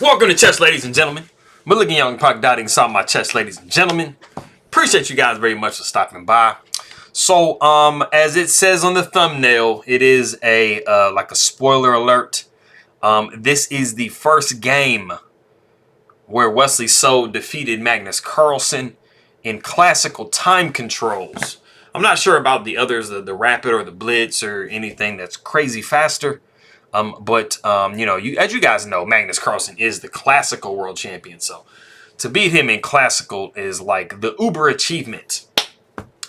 Welcome to chess, ladies and gentlemen. Malignant Young Puck dotting inside my chest, ladies and gentlemen. Appreciate you guys very much for stopping by. So, as it says on the thumbnail, it is a like a spoiler alert. This is the first game where Wesley So defeated Magnus Carlsen in classical time controls. I'm not sure about the others, the Rapid or the Blitz or anything that's crazy faster. But you know, as you guys know, Magnus Carlsen is the classical world champion. So to beat him in classical is like the uber achievement.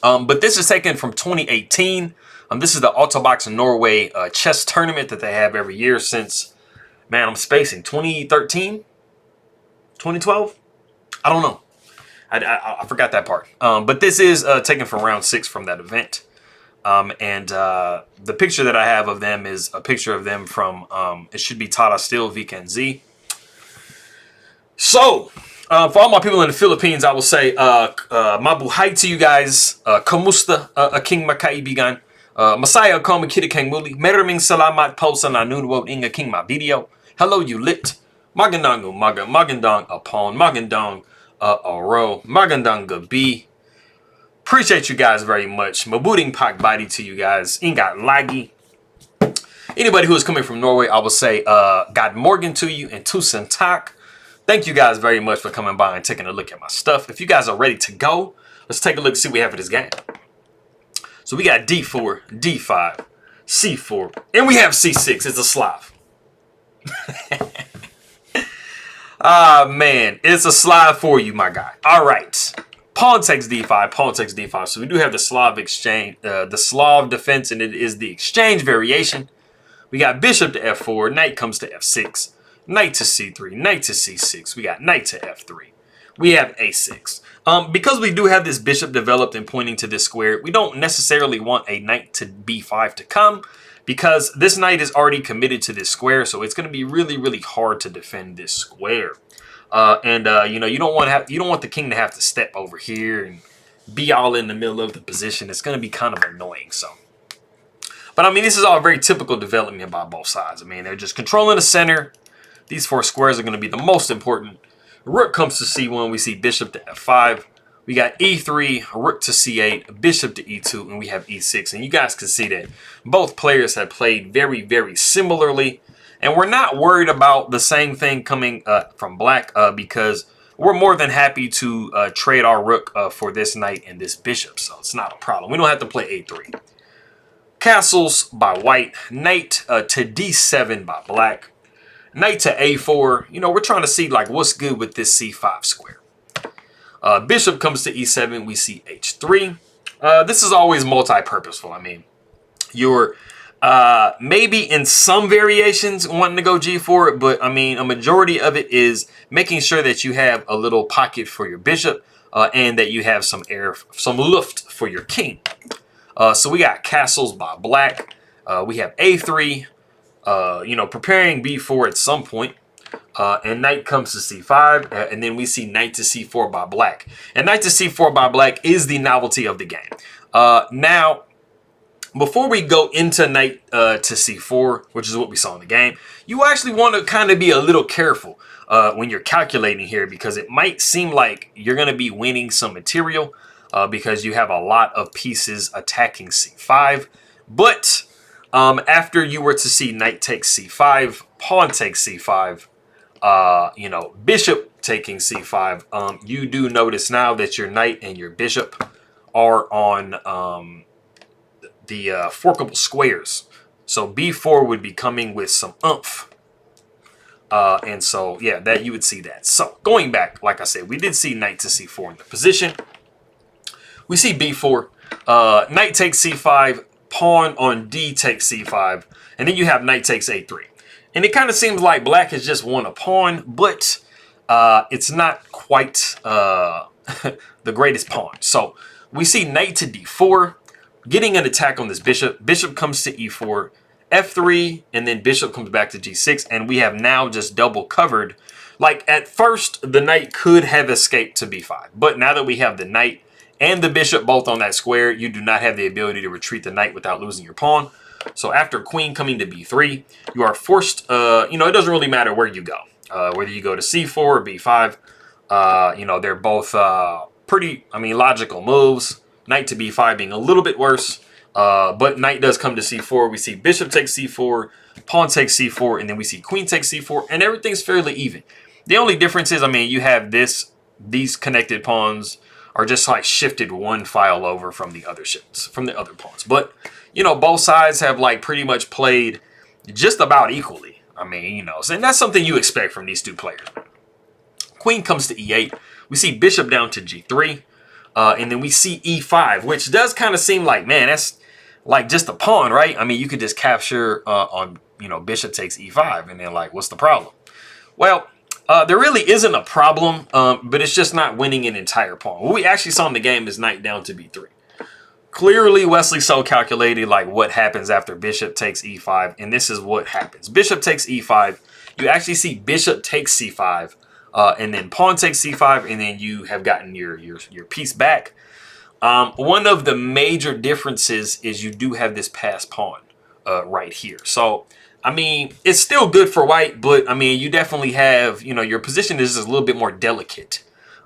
But this is taken from 2018. This is the Altibox Norway chess tournament that they have every year since, man, I'm spacing 2013, 2012. I don't know. I forgot that part. But this is taken from round 6 from that event. The picture that I have of them is a picture of them from, it should be Tata Steel Weekend. So, for all my people in the Philippines, I will say, mabuhay to you guys. Kamusta aking makaibigan. Masaya ko makikinig muli. Maraming salamat po sa nanonood ng aking mga video. Hello, you lit. Magandang umaga, magandang hapon, magandang araw, magandang gabi. Appreciate you guys very much. Mabuting pakbati to you guys. Ingat lagi. Anybody who is coming from Norway, I will say God Morgan to you and Tusen Tak. Thank you guys very much for coming by and taking a look at my stuff. If you guys are ready to go, let's take a look and see what we have for this game. So we got D4, D5, C4, and we have C6. It's a Slav. Ah, man. It's a Slav for you, my guy. All right. Pawn takes d5, pawn takes d5. So we do have the Slav exchange, the Slav defense, and it is the exchange variation. We got bishop to f4, knight comes to f6, knight to c3, knight to c6. We got knight to f3. We have a6. Because we do have this bishop developed and pointing to this square, we don't necessarily want a knight to b5 to come because this knight is already committed to this square, so it's going to be really, really hard to defend this square. You know, you don't want the king to have to step over here and be all in the middle of the position. It's going to be kind of annoying. So, but I mean, this is all very typical development by both sides. I mean, they're just controlling the center. These 4 squares are going to be the most important. Rook comes to c1. We see bishop to f5. We got e3, rook to c8, bishop to e2, and we have e6. And you guys can see that both players have played very, very similarly. And we're not worried about the same thing coming from black because we're more than happy to trade our rook for this knight and this bishop. So it's not a problem. We don't have to play a3. Castles by white. Knight to d7 by black. Knight to a4. You know, we're trying to see like what's good with this c5 square. Bishop comes to e7. We see h3. This is always multi-purposeful. I mean, you're... maybe in some variations wanting to go g4, but I mean a majority of it is making sure that you have a little pocket for your bishop and that you have some air, some luft for your king. So we got castles by black. We have a3, you know, preparing b4 at some point. And knight comes to c5, and then we see knight to c4 by black. And knight to c4 by black is the novelty of the game. Now, before we go into knight to c4, which is what we saw in the game, you actually want to kind of be a little careful when you're calculating here because it might seem like you're going to be winning some material because you have a lot of pieces attacking c5. But after you were to see knight takes c5, pawn takes c5, you know, bishop taking c5, you do notice now that your knight and your bishop are on... the forkable squares. So b4 would be coming with some oomph. And so, yeah, that you would see that. So, going back, like I said, we did see knight to c4 in the position. We see b4. Knight takes c5. Pawn on d takes c5. And then you have knight takes a3. And it kind of seems like black has just won a pawn, but it's not quite the greatest pawn. So, we see knight to d4. Getting an attack on this bishop. Bishop comes to e4, f3, and then bishop comes back to g6, and we have now just double covered. Like, at first, the knight could have escaped to b5, but now that we have the knight and the bishop both on that square, you do not have the ability to retreat the knight without losing your pawn. So after queen coming to b3, you are forced, you know, it doesn't really matter where you go. Whether you go to c4 or b5, you know, they're both pretty, I mean, logical moves. Knight to b5 being a little bit worse, but knight does come to c4. We see bishop takes c4, pawn takes c4, and then we see queen takes c4, and everything's fairly even. The only difference is, I mean, you have these connected pawns are just like shifted one file over from the other shifts, from the other pawns. But, you know, both sides have like pretty much played just about equally. I mean, you know, and that's something you expect from these two players. Queen comes to e8. We see bishop down to g3. And then we see e5, which does kind of seem like, man, that's like just a pawn, right? I mean, you could just capture on, you know, bishop takes e5, and then like, what's the problem? Well, there really isn't a problem, but it's just not winning an entire pawn. What we actually saw in the game is knight down to b3. Clearly, Wesley so calculated like what happens after bishop takes e5, and this is what happens. Bishop takes e5. You actually see bishop takes c5, and then pawn takes c5, and then you have gotten your piece back. One of the major differences is you do have this passed pawn right here. So, I mean, it's still good for white, but, I mean, you definitely have, you know, your position is just a little bit more delicate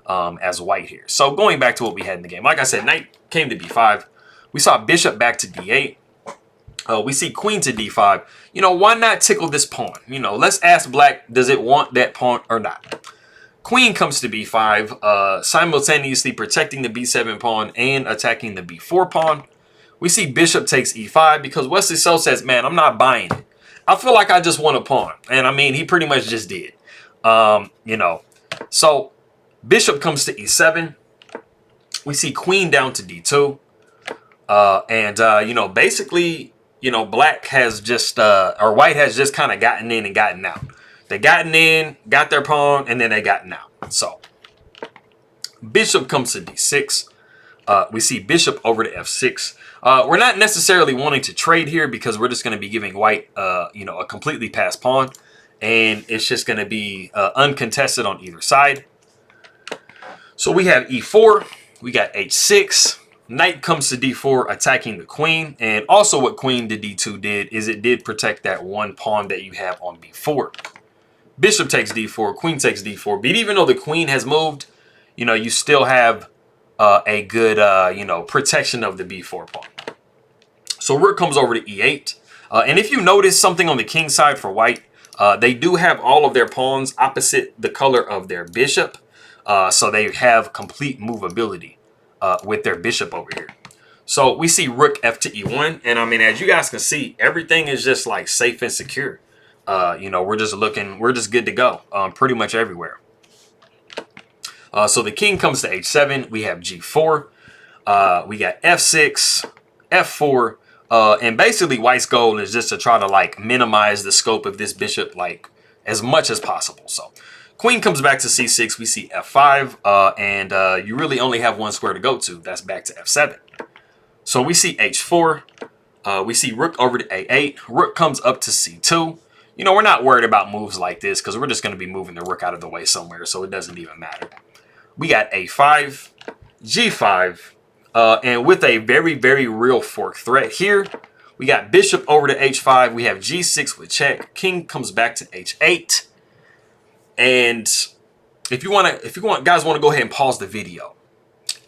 as white here. So, going back to what we had in the game. Like I said, knight came to b5. We saw bishop back to d8. We see queen to d5. You know, why not tickle this pawn? You know, let's ask black, does it want that pawn or not? Queen comes to b5, simultaneously protecting the b7 pawn and attacking the b4 pawn. We see bishop takes e5 because Wesley So says, man, I'm not buying it. I feel like I just want a pawn. And I mean, he pretty much just did. You know, so bishop comes to e7. We see queen down to d2. You know, basically, you know, black has just, or white has just kind of gotten in and gotten out. They gotten in, got their pawn, and then they gotten out. So, bishop comes to d6. We see bishop over to f6. We're not necessarily wanting to trade here because we're just going to be giving white, you know, a completely passed pawn. And it's just going to be uncontested on either side. So, we have e4. We got h6. Knight comes to d4, attacking the queen. And also what queen to d2 did is it did protect that one pawn that you have on b4. Bishop takes d4, queen takes d4. But even though the queen has moved, you know, you still have a good, you know, protection of the b4 pawn. So rook comes over to e8. And if you notice something on the king side for white, they do have all of their pawns opposite the color of their bishop. So they have complete movability with their bishop over here. So we see rook f to e1. And I mean, as you guys can see, everything is just like safe and secure. You know, we're just good to go pretty much everywhere. So the king comes to h7. We have g4. We got f6, f4. And basically white's goal is just to try to like minimize the scope of this bishop like as much as possible. So queen comes back to c6. We see f5. And you really only have one square to go to. That's back to f7. So we see h4. We see rook over to a8. Rook comes up to c2. You know, we're not worried about moves like this because we're just going to be moving the rook out of the way somewhere, so it doesn't even matter. We got a5, g5, and with a very, very real fork threat here, we got bishop over to h5. We have g6 with check. King comes back to h8. And if you want, guys want to go ahead and pause the video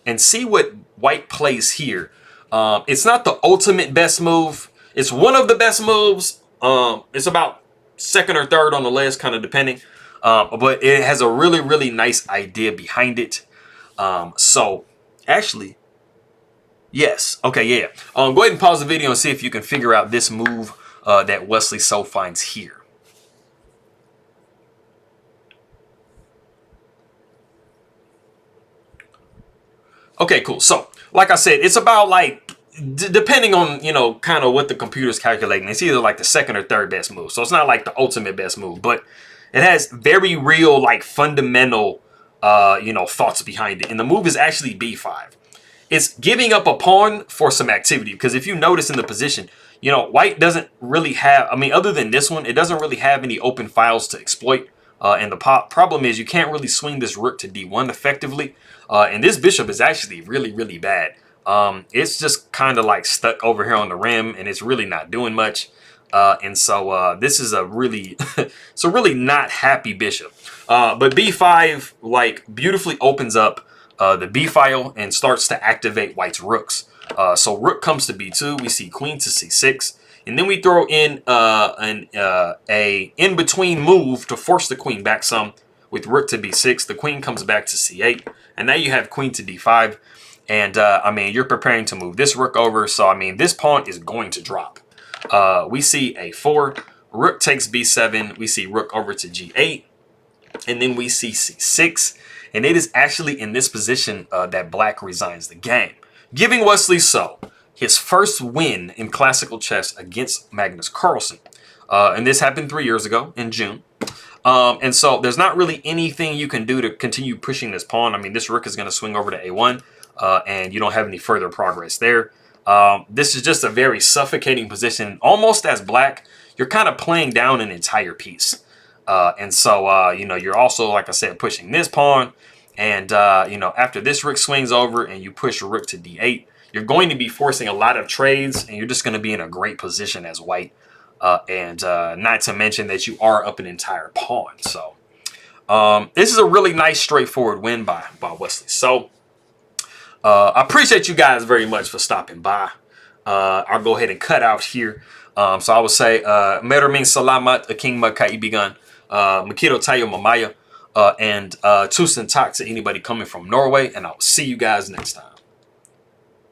and see what white plays here. It's not the ultimate best move. It's one of the best moves. It's about second or third on the list, kind of depending. But it has a really, really nice idea behind it. So, actually, yes. Okay, yeah. Go ahead and pause the video and see if you can figure out this move that Wesley So finds here. Okay, cool. So, like I said, it's about like, depending on, you know, kind of what the computer's calculating, it's either like the second or third best move. So it's not like the ultimate best move, but it has very real, like fundamental, you know, thoughts behind it. And the move is actually b5. It's giving up a pawn for some activity. Because if you notice in the position, you know, white doesn't really have, I mean, other than this one, it doesn't really have any open files to exploit. And the problem is you can't really swing this rook to d1 effectively. And this bishop is actually really, really bad. It's just kind of like stuck over here on the rim, and it's really not doing much. And so this is a really, it's a really not happy bishop. But b5 like beautifully opens up the b file and starts to activate white's rooks. So rook comes to b2. We see queen to c6, and then we throw in a in between move to force the queen back some with rook to b6. The queen comes back to c8, and now you have queen to d5. And I mean, you're preparing to move this rook over. So I mean, this pawn is going to drop. We see a4, rook takes b7. We see rook over to g8, and then we see c6. And it is actually in this position that black resigns the game, giving Wesley his first win in classical chess against Magnus Carlsen. And this happened 3 years ago in June. And so there's not really anything you can do to continue pushing this pawn. I mean, this rook is going to swing over to a1, and you don't have any further progress there. This is just a very suffocating position. Almost as black, you're kind of playing down an entire piece. And so, you know, you're also, like I said, pushing this pawn. And, you know, after this rook swings over and you push your rook to d8, you're going to be forcing a lot of trades, and you're just going to be in a great position as white. And not to mention that you are up an entire pawn. So this is a really nice, straightforward win by Wesley. So I appreciate you guys very much for stopping by. I'll go ahead and cut out here. So I would say, Maraming salamat aking magkaibigan. Makito tayo mamaya. And Tusen tak to anybody coming from Norway. And I will see you guys next time.